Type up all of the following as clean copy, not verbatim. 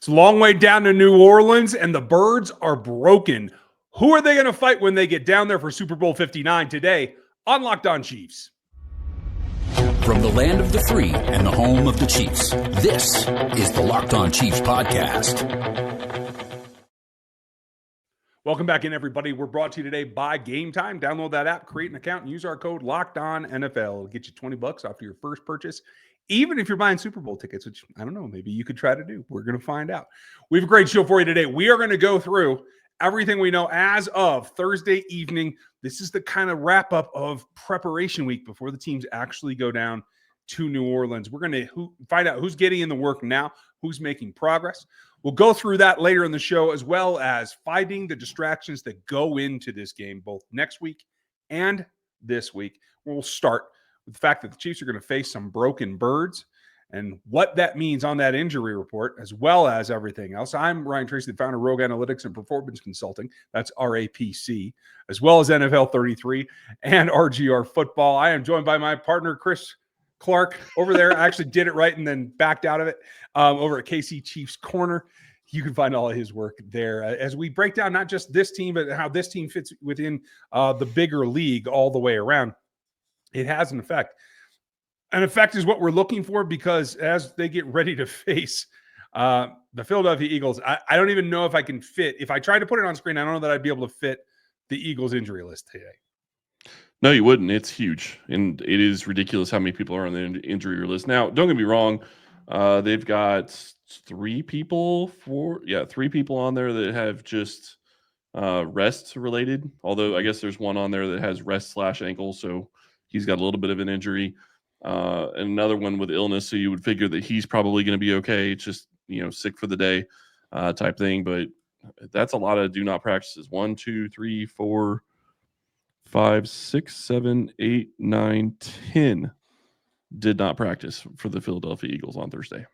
It's a long way down to New Orleans, and the Birds are broken. Who are they going to fight when they get down there for Super Bowl 59 today on Locked On Chiefs? From the land of the free and the home of the Chiefs, this is the Locked On Chiefs podcast. Welcome back in, everybody. We're brought to you today by Game Time. Download that app, create an account, and use our code LOCKEDONNFL. It'll get you $20 off your first purchase, even if you're buying Super Bowl tickets, which I don't know, maybe you could try to do. We're going to find out. We have a great show for you today. We are going to go through everything we know as of Thursday evening. This is the kind of wrap up of preparation week before the teams actually go down to New Orleans. We're going to find out who's getting in the work now, who's making progress. We'll go through that later in the show, as well as fighting the distractions that go into this game, both next week and this week. We'll start with the fact that the Chiefs are going to face some broken birds and what that means on that injury report, as well as everything else. I'm Ryan Tracy, the founder of Rogue Analytics and Performance Consulting. That's RAPC, as well as NFL 33 and RGR Football. I am joined by my partner, Chris Clark, over there. I actually did it right and then backed out of it, over at KC Chiefs Corner. You can find all of his work there as we break down not just this team, but how this team fits within the bigger league all the way around. It has an effect. An effect is what we're looking for, because as they get ready to face the Philadelphia Eagles, I don't even know if I can fit. If I tried to put it on screen, I don't know that I'd be able to fit the Eagles injury list today. No, you wouldn't. It's huge. And it is ridiculous how many people are on the injury list. Now, don't get me wrong. They've got three people on there that have just rest related. Although I guess there's one on there that has rest/ankle. So he's got a little bit of an injury. And another one with illness. So you would figure that he's probably going to be okay. It's just, sick for the day type thing. But that's a lot of do not practices. 1, 2, 3, 4, 5, 6, 7, 8, 9, 10 did not practice for the Philadelphia Eagles on Thursday.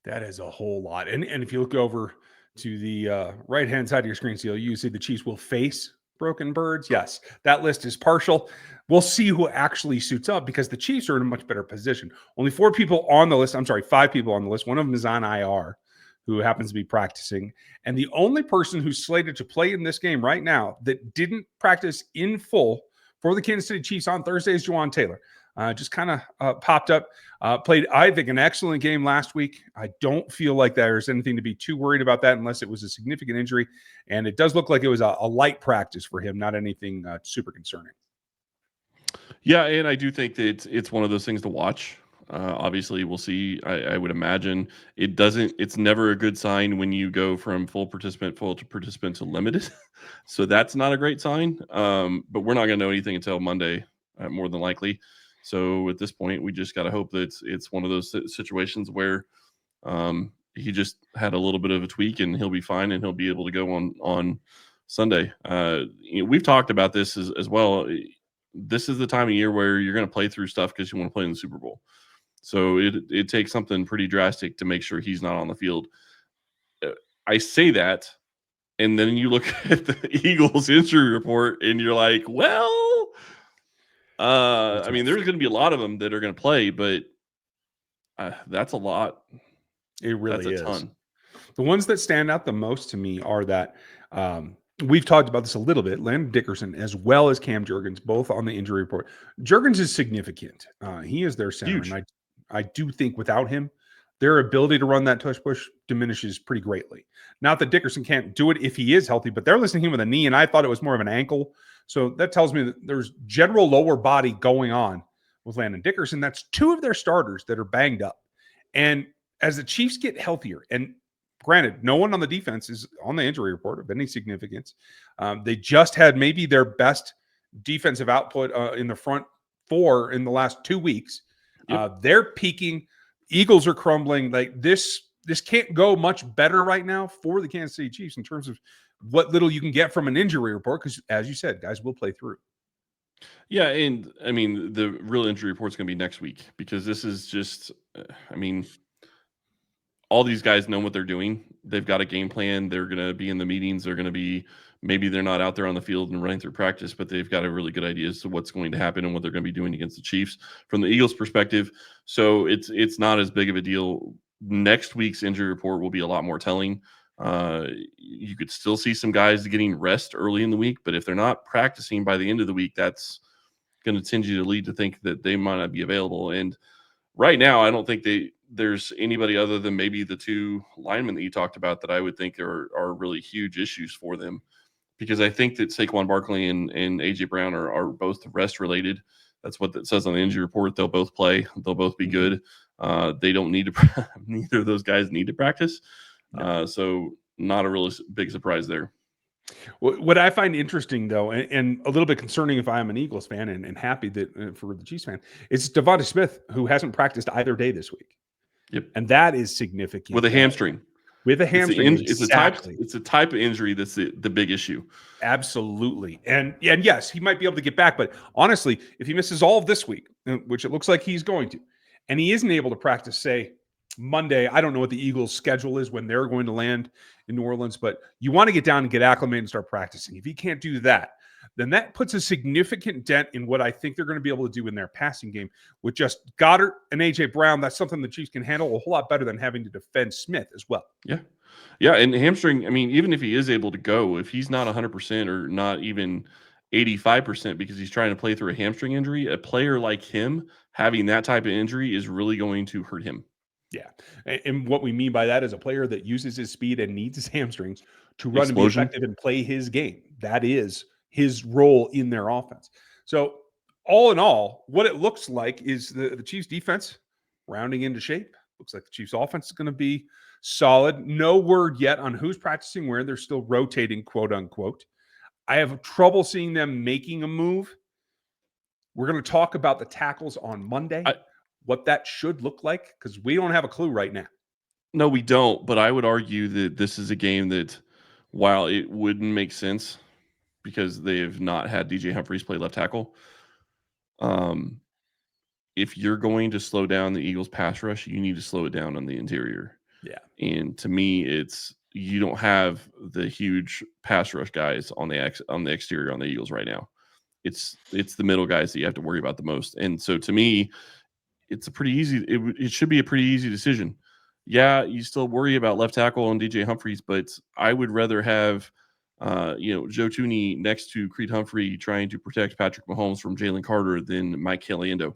That is a whole lot. And if you look over to the right-hand side of your screen, so you see the Chiefs will face broken birds. Yes, that list is partial. We'll see who actually suits up, because the Chiefs are in a much better position. Only 5 people on the list. One of them is on IR, who happens to be practicing. And the only person who's slated to play in this game right now that didn't practice in full for the Kansas City Chiefs on Thursday is Juwan Taylor. Just kind of popped up, played, I think, an excellent game last week. I don't feel like there's anything to be too worried about that unless it was a significant injury. And it does look like it was a light practice for him, not anything super concerning. Yeah, and I do think that it's one of those things to watch. Obviously, we'll see. I would imagine it's never a good sign when you go from full to participant to limited. So that's not a great sign. But we're not going to know anything until Monday, more than likely. So at this point, we just got to hope that it's one of those situations where he just had a little bit of a tweak and he'll be fine and he'll be able to go on Sunday. We've talked about this as well. This is the time of year where you're going to play through stuff because you want to play in the Super Bowl. So it takes something pretty drastic to make sure he's not on the field. I say that, and then you look at the Eagles injury report and you're like, well, there's going to be a lot of them that are going to play, but that's a lot. It really is. A ton. The ones that stand out the most to me are that we've talked about this a little bit. Landon Dickerson as well as Cam Jurgens, both on the injury report. Jurgens is significant. He is their center. Huge. And I do think without him, their ability to run that tush push diminishes pretty greatly. Not that Dickerson can't do it if he is healthy, but they're listing him with a knee, and I thought it was more of an ankle. So that tells me that there's general lower body going on with Landon Dickerson. That's 2 of their starters that are banged up. And as the Chiefs get healthier, and granted, no one on the defense is on the injury report of any significance. They just had maybe their best defensive output in the front 4 in the last 2 weeks. Yep. They're peaking. Eagles are crumbling. Like this can't go much better right now for the Kansas City Chiefs in terms of what little you can get from an injury report, because as you said, guys will play through. Yeah, and I mean, the real injury report is going to be next week, because this is just, all these guys know what they're doing. They've got a game plan. They're going to be in the meetings. They're going to be, maybe they're not out there on the field and running through practice, but they've got a really good idea as to what's going to happen and what they're going to be doing against the Chiefs from the Eagles' perspective. So it's not as big of a deal next week's injury report will be a lot more telling. You could still see some guys getting rest early in the week, but if they're not practicing by the end of the week, that's going to tend you to lead to think that they might not be available. And right now, I don't think there's anybody other than maybe the two linemen that you talked about that I would think are really huge issues for them, because I think that Saquon Barkley and AJ Brown are both rest related. That's what it says on the injury report. They'll both play. They'll both be good. They don't need to. Neither of those guys need to practice. So not a really big surprise there. What I find interesting, though, and a little bit concerning if I'm an Eagles fan and happy that for the Chiefs fan, is Devonta Smith, who hasn't practiced either day this week. Yep. And that is significant. With a hamstring. With a hamstring. It's a type of injury that's the big issue. Absolutely. And yes, he might be able to get back. But honestly, if he misses all of this week, which it looks like he's going to, and he isn't able to practice, say, Monday, I don't know what the Eagles' schedule is when they're going to land in New Orleans, but you want to get down and get acclimated and start practicing. If he can't do that, then that puts a significant dent in what I think they're going to be able to do in their passing game with just Goddard and A.J. Brown. That's something the Chiefs can handle a whole lot better than having to defend Smith as well. Yeah. Yeah, and hamstring, I mean, even if he is able to go, if he's not 100% or not even 85% because he's trying to play through a hamstring injury, a player like him having that type of injury is really going to hurt him. Yeah. And what we mean by that is a player that uses his speed and needs his hamstrings to run and be effective and play his game. That is his role in their offense. So all in all, what it looks like is the Chiefs defense rounding into shape. Looks like the Chiefs offense is going to be solid. No word yet on who's practicing where. They're still rotating, quote unquote. I have trouble seeing them making a move. We're going to talk about the tackles on Monday. What that should look like, because we don't have a clue right now. No, we don't. But I would argue that this is a game that, while it wouldn't make sense because they have not had DJ Humphries play left tackle, if you're going to slow down the Eagles' pass rush, you need to slow it down on the interior. Yeah. And to me, it's you don't have the huge pass rush guys on the exterior on the Eagles right now. It's the middle guys that you have to worry about the most. And so to me, it's a pretty easy. It should be a pretty easy decision. Yeah, you still worry about left tackle and DJ Humphries, but I would rather have, Joe Thuney next to Creed Humphrey trying to protect Patrick Mahomes from Jalen Carter than Mike Caliendo.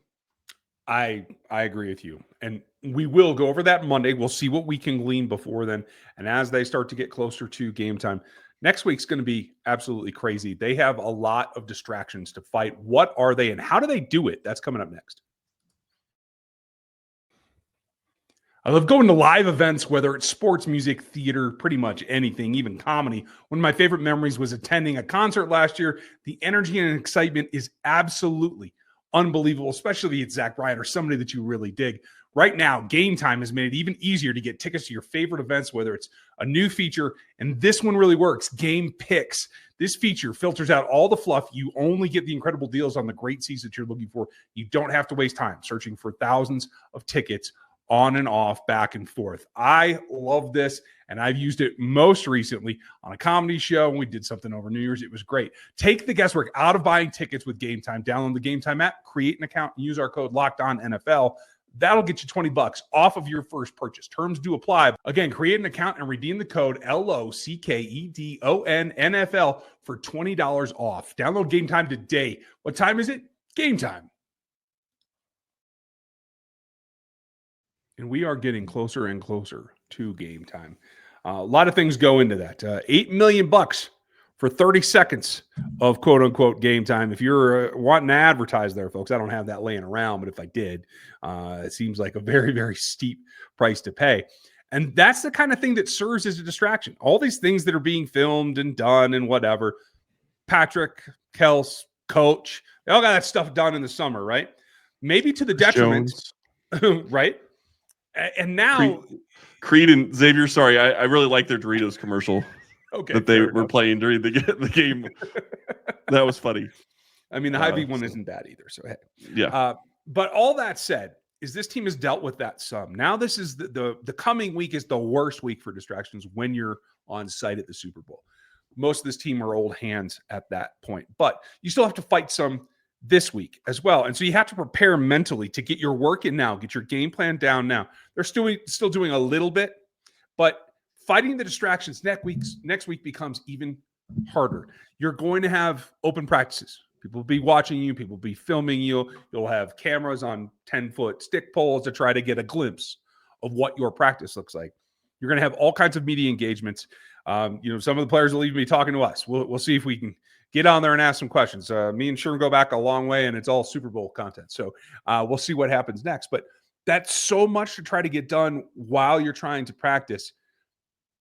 I agree with you, and we will go over that Monday. We'll see what we can glean before then, and as they start to get closer to game time. Next week's going to be absolutely crazy. They have a lot of distractions to fight. What are they, and how do they do it? That's coming up next. I love going to live events, whether it's sports, music, theater, pretty much anything, even comedy. One of my favorite memories was attending a concert last year. The energy and excitement is absolutely unbelievable, especially if it's Zach Bryan or somebody that you really dig. Right now, Game Time has made it even easier to get tickets to your favorite events, whether it's a new feature, and this one really works, Game Picks. This feature filters out all the fluff. You only get the incredible deals on the great seats that you're looking for. You don't have to waste time searching for thousands of tickets on and off, back and forth. I love this, and I've used it most recently on a comedy show, and we did something over New Year's. It was great. Take the guesswork out of buying tickets with Game Time. Download the Game Time app, create an account, and use our code LOCKEDONNFL. That'll get you $20 off of your first purchase. Terms do apply. Again, create an account and redeem the code LOCKEDONNFL for $20 off. Download Game Time today. What time is it? Game Time. And we are getting closer and closer to game time. A lot of things go into that. $8 million for 30 seconds of quote unquote game time. If you're wanting to advertise there, folks, I don't have that laying around, but if I did, it seems like a very, very steep price to pay. And that's the kind of thing that serves as a distraction. All these things that are being filmed and done and whatever. Patrick, Kels, Coach, they all got that stuff done in the summer, right? Maybe to the detriment, right? And now Creed and Xavier, sorry, I really like their Doritos commercial that they were playing during the game. That was funny. I mean, the Hy-Vee one isn't bad either. So, hey. Yeah. But all that said, is this team has dealt with that some. Now this is the coming week is the worst week for distractions when you're on site at the Super Bowl. Most of this team are old hands at that point. But you still have to fight some this week as well. And so you have to prepare mentally to get your work in now, get your game plan down now. They're still doing a little bit, but fighting the distractions next week becomes even harder. You're going to have open practices. People will be watching you. People will be filming you. You'll have cameras on 10-foot stick poles to try to get a glimpse of what your practice looks like. You're going to have all kinds of media engagements. Some of the players will even be talking to us. We'll see if we can get on there and ask some questions. Me and Sherm go back a long way, and it's all Super Bowl content. So we'll see what happens next. But that's so much to try to get done while you're trying to practice.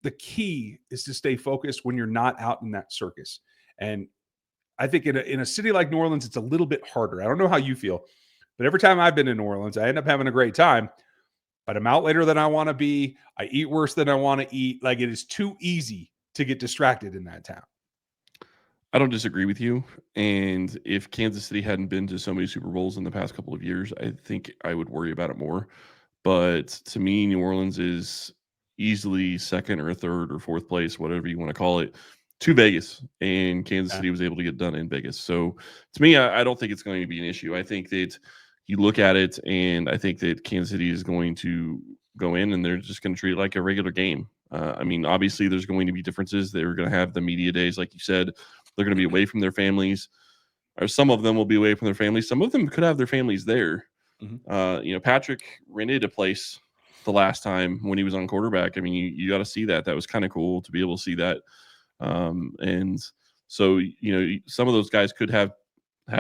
The key is to stay focused when you're not out in that circus. And I think in a city like New Orleans, it's a little bit harder. I don't know how you feel, but every time I've been in New Orleans, I end up having a great time. But I'm out later than I want to be. I eat worse than I want to eat. Like, it is too easy to get distracted in that town. I don't disagree with you. And if Kansas City hadn't been to so many Super Bowls in the past couple of years, I think I would worry about it more. But to me, New Orleans is easily second or third or fourth place, whatever you want to call it, to Vegas. And Kansas City was able to get done in Vegas. So to me, I don't think it's going to be an issue. I think that you look at it, and I think that Kansas City is going to go in and they're just going to treat it like a regular game. Obviously, there's going to be differences. They're going to have the media days, like you said. They're going to be away from their families, or some of them will be away from their families. Some of them could have their families there. Mm-hmm. Patrick rented a place the last time when he was on quarterback. I mean, you got to see that. That was kind of cool to be able to see that. And so, some of those guys could have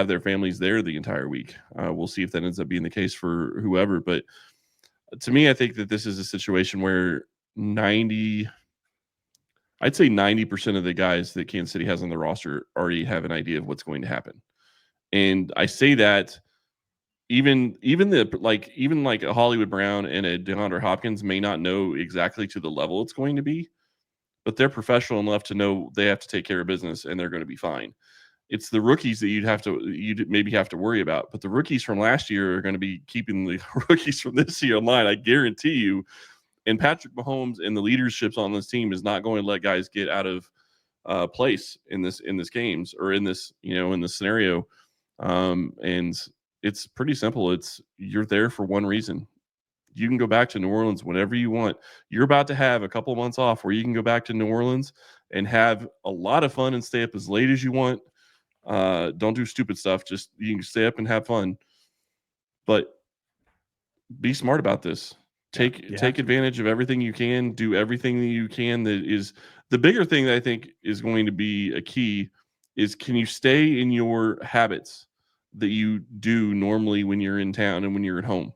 their families there the entire week. We'll see if that ends up being the case for whoever. But to me, I think that this is a situation where I'd say 90% of the guys that Kansas City has on the roster already have an idea of what's going to happen. And I say that even like a Hollywood Brown and a DeAndre Hopkins may not know exactly to the level it's going to be, but they're professional enough to know they have to take care of business and they're going to be fine. It's the rookies that you'd maybe have to worry about, but the rookies from last year are going to be keeping the rookies from this year in line. I guarantee you. And Patrick Mahomes and the leaderships on this team is not going to let guys get out of place in this games or in this scenario. And it's pretty simple. You're there for one reason. You can go back to New Orleans whenever you want. You're about to have a couple months off where you can go back to New Orleans and have a lot of fun and stay up as late as you want. Don't do stupid stuff. Just you can stay up and have fun, but be smart about this. Take advantage of everything you can. Do everything that you can. That is the bigger thing that I think is going to be a key is, can you stay in your habits that you do normally when you're in town and when you're at home?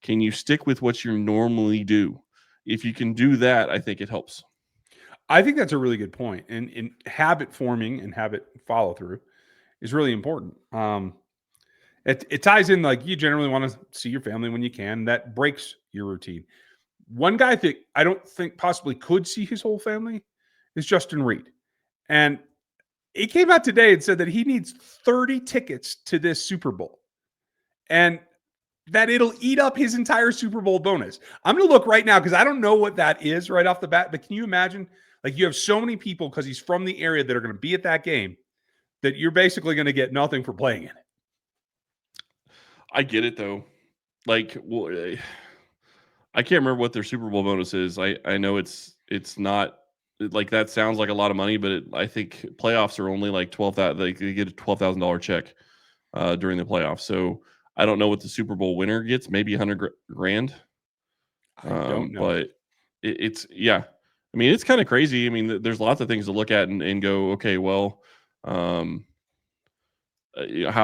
Can you stick with what you normally do? If you can do that, I think it helps. I think that's a really good point. And in habit forming and habit follow through is really important. It ties in, like, you generally want to see your family when you can. That breaks your routine. One guy that I don't think possibly could see his whole family is Justin Reed. And he came out today and said that he needs 30 tickets to this Super Bowl and that it'll eat up his entire Super Bowl bonus. I'm going to look right now because I don't know what that is right off the bat. But can you imagine, like, you have so many people because he's from the area that are going to be at that game that you're basically going to get nothing for playing in it. I get it, though. Like, well, I can't remember what their Super Bowl bonus is. I know it's not like, that sounds like a lot of money, but I think playoffs are only like $12,000. They get a $12,000 check during the playoffs. So I don't know what the Super Bowl winner gets. Maybe $100,000. I don't know, but it's yeah. I mean, it's kind of crazy. I mean, there's lots of things to look at and go, okay, well, how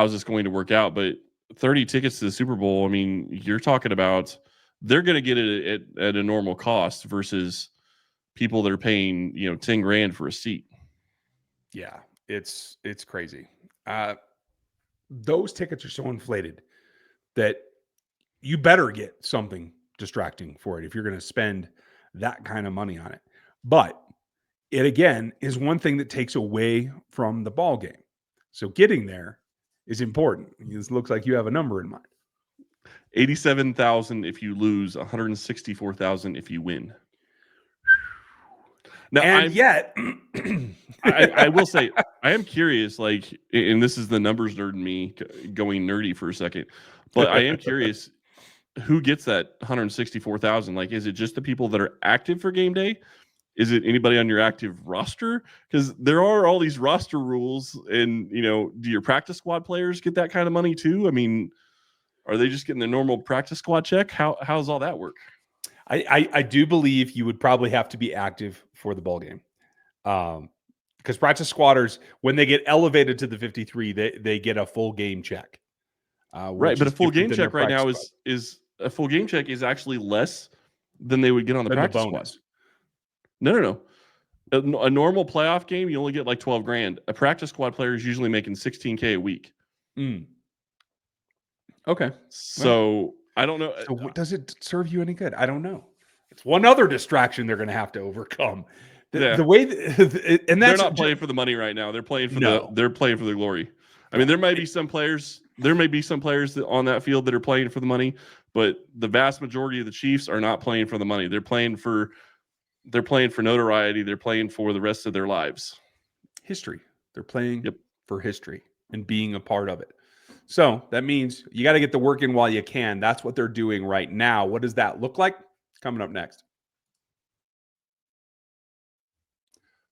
is this going to work out? But 30 tickets to the Super Bowl, I mean, you're talking about they're going to get it at a normal cost versus people that are paying, $10,000 for a seat. Yeah, it's crazy. Those tickets are so inflated that you better get something distracting for it if you're going to spend that kind of money on it. But it, again, is one thing that takes away from the ball game. So getting there is important. It looks like you have a number in mind. 87,000 if you lose, 164,000 if you win. Now, And yet, I will say, I am curious, like, and this is the numbers nerd in me going nerdy for a second, but I am curious who gets that 164,000. Like, is it just the people that are active for game day? Is it anybody on your active roster? Because there are all these roster rules, and do your practice squad players get that kind of money too? I mean, are they just getting the normal practice squad check? How's all that work? I do believe you would probably have to be active for the ball game, because practice squatters, when they get elevated to the 53, they get a full game check. Right, but a full game check right now is a full game check is actually less than they would get on the practice squad. No. A normal playoff game, you only get like 12 grand. A practice squad player is usually making $16K a week. Okay. So I don't know. So does it serve you any good? I don't know. It's one other distraction they're going to have to overcome. The way and they're not playing for the money right now. They're playing for they're playing for the glory. I mean, there may be some players that on that field that are playing for the money, but the vast majority of the Chiefs are not playing for the money. They're playing for notoriety. They're playing for the rest of their lives. History. They're playing for history and being a part of it. So that means you got to get the work in while you can. That's what they're doing right now. What does that look like? Coming up next.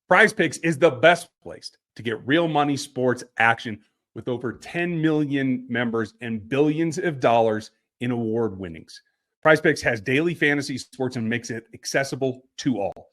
Prize Picks is the best place to get real money sports action with over 10 million members and billions of dollars in award winnings. Prize Picks has daily fantasy sports and makes it accessible to all.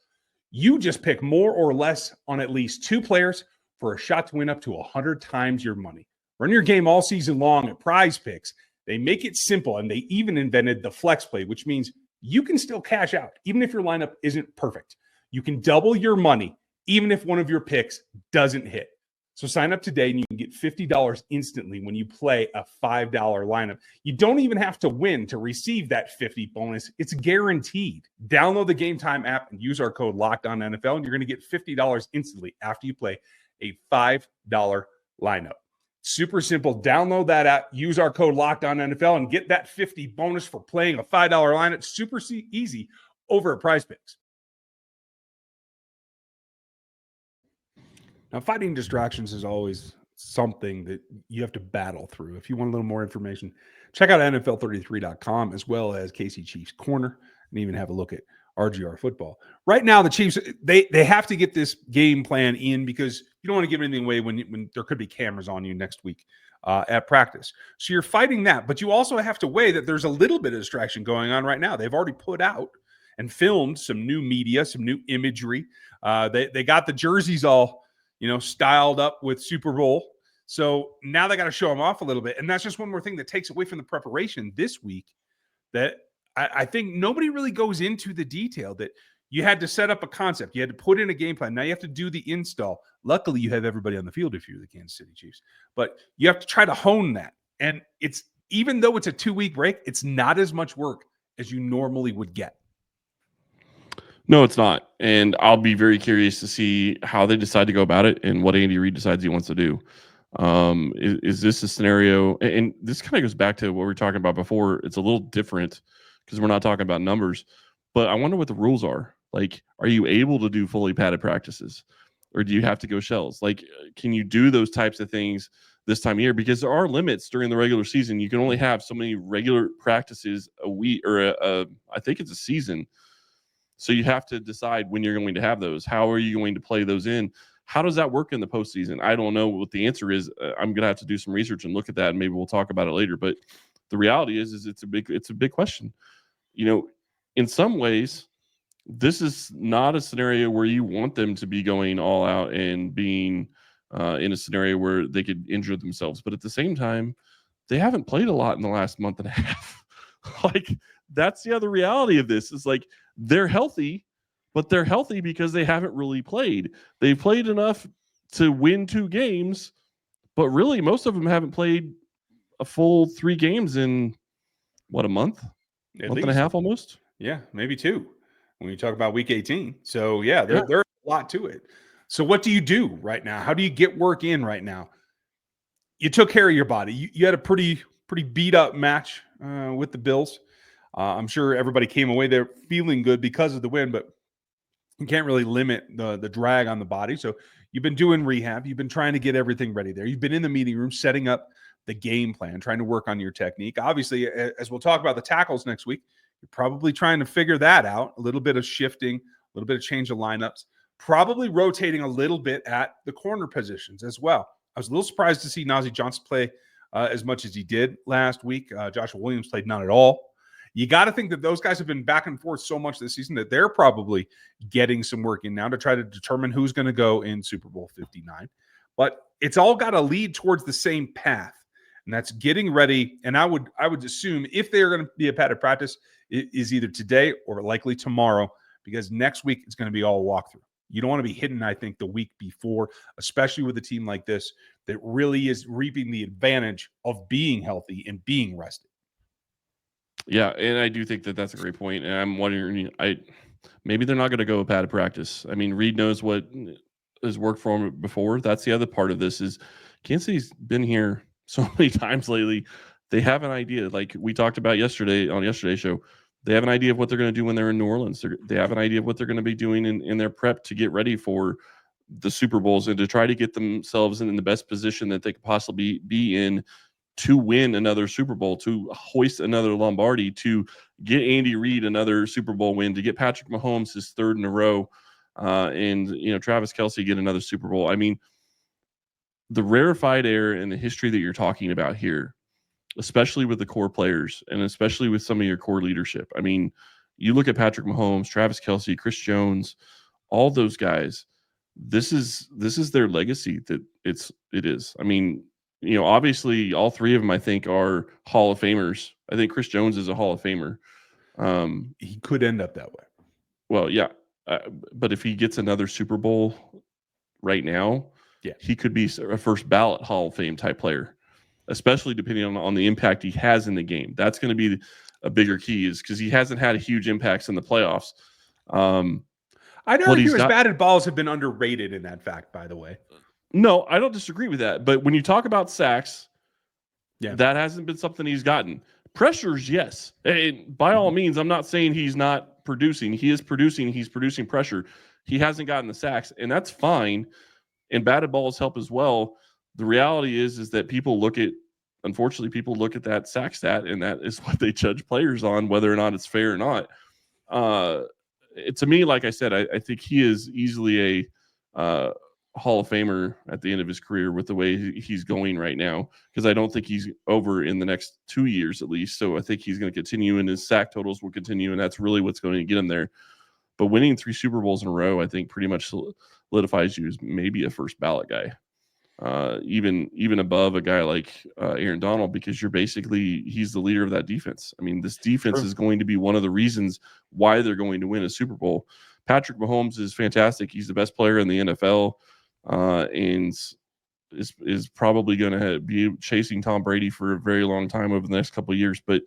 You just pick more or less on at least 2 players for a shot to win up to 100 times your money. Run your game all season long at Prize Picks. They make it simple, and they even invented the flex play, which means you can still cash out even if your lineup isn't perfect. You can double your money even if one of your picks doesn't hit. So sign up today and you can get $50 instantly when you play a $5 lineup. You don't even have to win to receive that $50 bonus. It's guaranteed. Download the Game Time app and use our code LOCKEDONNFL, and you're going to get $50 instantly after you play a $5 lineup. Super simple. Download that app, use our code LOCKEDONNFL, and get that 50 bonus for playing a $5 lineup. Super easy over at Prize Picks. Now, fighting distractions is always something that you have to battle through. If you want a little more information, check out NFL33.com as well as KC Chiefs Corner, and even have a look at RGR football. Right now, the Chiefs, they have to get this game plan in because you don't want to give anything away when there could be cameras on you next week at practice. So you're fighting that, but you also have to weigh that there's a little bit of distraction going on right now. They've already put out and filmed some new media, some new imagery. They got the jerseys all styled up with Super Bowl. So now they got to show them off a little bit. And that's just one more thing that takes away from the preparation this week that I think nobody really goes into the detail that you had to set up a concept. You had to put in a game plan. Now you have to do the install. Luckily, you have everybody on the field if you're the Kansas City Chiefs. But you have to try to hone that. And it's even though it's a 2-week break, it's not as much work as you normally would get. No, it's not. And I'll be very curious to see how they decide to go about it and what Andy Reid decides he wants to do. Is this a scenario? And this kind of goes back to what we were talking about before. It's a little different because we're not talking about numbers. But I wonder what the rules are. Like, are you able to do fully padded practices? Or do you have to go shells? Like, can you do those types of things this time of year? Because there are limits during the regular season. You can only have so many regular practices a week or I think it's a season. So you have to decide when you're going to have those. How are you going to play those in? How does that work in the postseason? I don't know what the answer is. I'm going to have to do some research and look at that, and maybe we'll talk about it later. But the reality is it's a big question. In some ways, this is not a scenario where you want them to be going all out and being in a scenario where they could injure themselves. But at the same time, they haven't played a lot in the last month and a half. Like, that's the other reality of this. Is like, they're healthy, but they're healthy because they haven't really played. They've played enough to win 2 games, but really most of them haven't played a full 3 games in a month? Month and a half almost? Yeah, maybe 2 when you talk about week 18. So yeah, there's a lot to it. So what do you do right now? How do you get work in right now? You took care of your body. You had a pretty beat up match with the Bills. I'm sure everybody came away there feeling good because of the win, but You can't really limit the drag on the body. So you've been doing rehab. You've been trying to get everything ready there. You've been in the meeting room setting up the game plan, trying to work on your technique. Obviously, as we'll talk about the tackles next week, you're probably trying to figure that out. A little bit of shifting, a little bit of change of lineups, probably rotating a little bit at the corner positions as well. I was a little surprised to see Najee Johnson play as much as he did last week. Joshua Williams played none at all. You got to think that those guys have been back and forth so much this season that they're probably getting some work in now to try to determine who's going to go in Super Bowl 59. But it's all got to lead towards the same path, and that's getting ready. And I would assume if they're going to be a padded practice, it is either today or likely tomorrow, because next week it's going to be all walkthrough. You don't want to be hitting, I think, the week before, especially with a team like this that really is reaping the advantage of being healthy and being rested. Yeah, and I do think that that's a great point. And I'm wondering, maybe they're not going to go with padded practice. I mean, Reed knows what has worked for him before. That's the other part of this is Kansas City's been here so many times lately. They have an idea, like we talked about yesterday on yesterday's show. They have an idea of what they're going to do when they're in New Orleans. They have an idea of what they're going to be doing in their prep to get ready for the Super Bowls and to try to get themselves in the best position that they could possibly be in to win another Super Bowl, to hoist another Lombardi, to get Andy Reid another Super Bowl win, to get Patrick Mahomes his third in a row, and Travis Kelce get another Super Bowl. I mean, the rarefied air and the history that you're talking about here, especially with the core players and especially with some of your core leadership. I mean, you look at Patrick Mahomes, Travis Kelce, Chris Jones, all those guys. This is their legacy. It is. I mean, obviously all three of them, I think, are Hall of Famers. I think Chris Jones is a Hall of Famer. He could end up that way. Well, yeah. But if he gets another Super Bowl right now, yeah, he could be a first ballot Hall of Fame type player, especially depending on the impact he has in the game. That's going to be a bigger key, is because he hasn't had huge impacts in the playoffs. I'd argue his batted balls have been underrated in that fact, by the way. No, I don't disagree with that. But when you talk about sacks, that hasn't been something he's gotten. Pressures, yes. And by all means, I'm not saying he's not producing. He is producing. He's producing pressure. He hasn't gotten the sacks, and that's fine. And batted balls help as well. The reality is that unfortunately, people look at that sack stat, and that is what they judge players on, whether or not it's fair or not. To me, like I said, I think he is easily a Hall of Famer at the end of his career with the way he's going right now, because I don't think he's over in the next 2 years at least. So I think he's going to continue, and his sack totals will continue, and that's really what's going to get him there. But winning 3 Super Bowls in a row, I think, pretty much solidifies you as maybe a first ballot guy, even above a guy like Aaron Donald, because he's the leader of that defense. I mean, this defense is going to be one of the reasons why they're going to win a Super Bowl. Patrick Mahomes is fantastic. He's the best player in the NFL, and is probably going to be chasing Tom Brady for a very long time over the next couple of years. But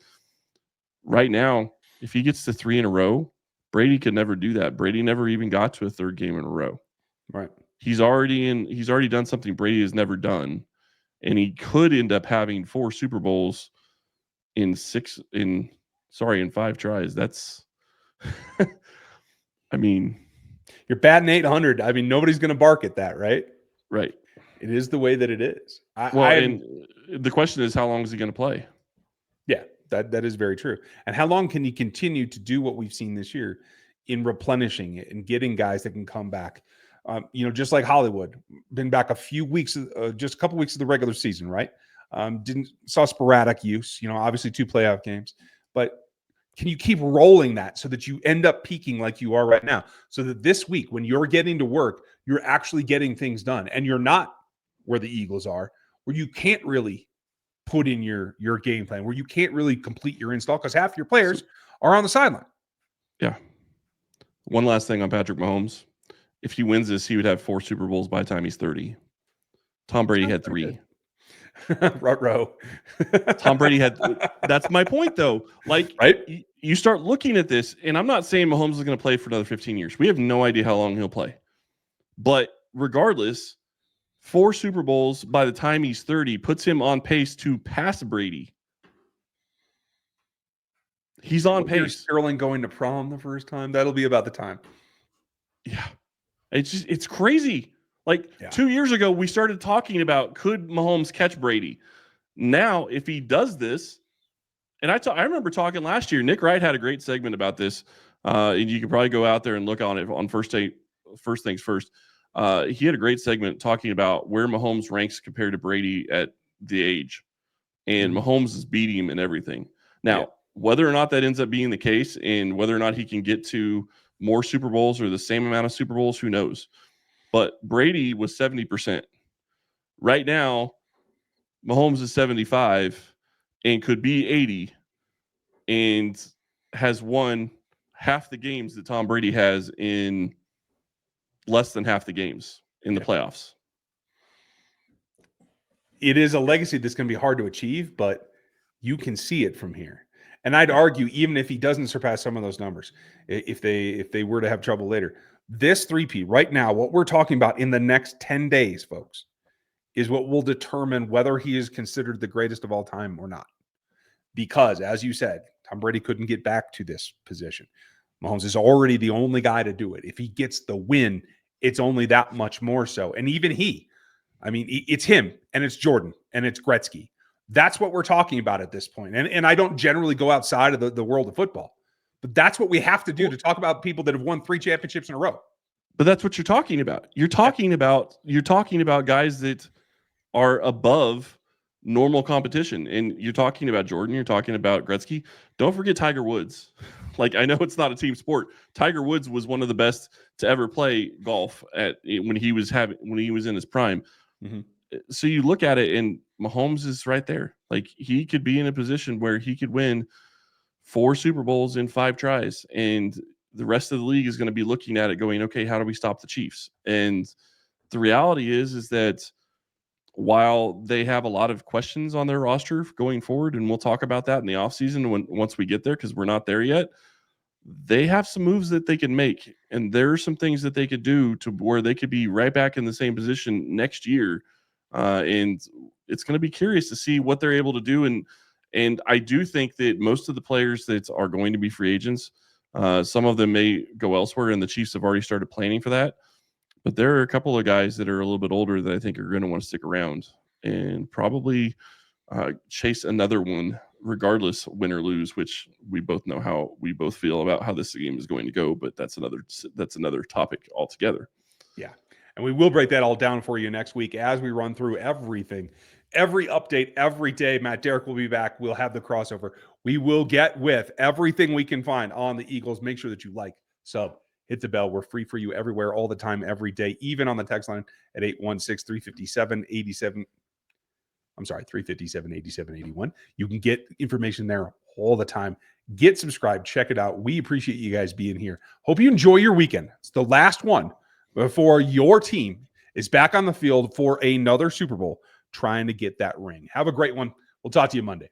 right now, if he gets to 3 in a row, Brady could never do that. Brady never even got to a 3rd game in a row. Right. He's already done something Brady has never done, and he could end up having 4 Super Bowls in 5 tries. That's, I mean, you're batting 800. I mean, nobody's going to bark at that, right? Right. It is the way that it is. And the question is, how long is he going to play? Yeah, that is very true. And how long can he continue to do what we've seen this year in replenishing it and getting guys that can come back? Just like Hollywood, been back a few weeks, just a couple weeks of the regular season, right? Saw sporadic use, obviously 2 playoff games, but can you keep rolling that so that you end up peaking like you are right now? So that this week, when you're getting to work, you're actually getting things done, and you're not where the Eagles are, where you can't really put in your game plan, where you can't really complete your install because half your players are on the sideline. Yeah. One last thing on Patrick Mahomes. If he wins this, he would have 4 Super Bowls by the time he's 30. Tom Brady had 3. Ruh-roh. Tom Brady had. That's my point, though. Like, right? You start looking at this, and I'm not saying Mahomes is going to play for another 15 years. We have no idea how long he'll play. But regardless, 4 Super Bowls by the time he's 30 puts him on pace to pass Brady. He's on pace. Sterling going to prom the first time. That'll be about the time. Yeah. It's crazy. Like 2 years ago, we started talking about could Mahomes catch Brady. Now, if he does this, and I remember talking last year, Nick Wright had a great segment about this. And you could probably go out there and look on it on First Things First. He had a great segment talking about where Mahomes ranks compared to Brady at the age. And Mahomes is beating him in everything. Now, whether or not that ends up being the case and whether or not he can get to more Super Bowls or the same amount of Super Bowls, who knows? But Brady was 70%. Right now, Mahomes is 75 and could be 80 and has won half the games that Tom Brady has in less than half the games in the playoffs. It is a legacy that's going to be hard to achieve, but you can see it from here. And I'd argue, even if he doesn't surpass some of those numbers, if they were to have trouble later, this 3P right now, what we're talking about in the next 10 days, folks, is what will determine whether he is considered the greatest of all time or not. Because, as you said, Tom Brady couldn't get back to this position. Mahomes is already the only guy to do it. If he gets the win, it's only that much more so. And even it's him and it's Jordan and it's Gretzky. That's what we're talking about at this point. And I don't generally go outside of the world of football, but that's what we have to do to talk about people that have won 3 championships in a row. But that's what you're talking about. You're talking about guys that are above normal competition. And you're talking about Jordan, you're talking about Gretzky. Don't forget Tiger Woods. Like, I know it's not a team sport. Tiger Woods was one of the best to ever play golf when he was in his prime. Mm-hmm. So you look at it, and Mahomes is right there. Like, he could be in a position where he could win 4 Super Bowls in 5 tries, and the rest of the league is going to be looking at it going, okay, how do we stop the Chiefs? And the reality is that while they have a lot of questions on their roster going forward, and we'll talk about that in the offseason once we get there, because we're not there yet, they have some moves that they can make, and there are some things that they could do to where they could be right back in the same position next year. And it's going to be curious to see what they're able to do. And I do think that most of the players that are going to be free agents, some of them may go elsewhere, and the Chiefs have already started planning for that. But there are a couple of guys that are a little bit older that I think are going to want to stick around and probably chase another one, regardless, win or lose, which we both know how we both feel about how this game is going to go. But that's another topic altogether. Yeah. And we will break that all down for you next week as we run through everything, every update, every day. Matt Derrick will be back. We'll have the crossover. We will get with everything we can find on the Eagles. Make sure that you like, sub, hit the bell. We're free for you everywhere, all the time, every day, even on the text line at 816-357-87. I'm sorry, 357-8781. You can get information there all the time. Get subscribed. Check it out. We appreciate you guys being here. Hope you enjoy your weekend. It's the last one before your team is back on the field for another Super Bowl trying to get that ring. Have a great one. We'll talk to you Monday.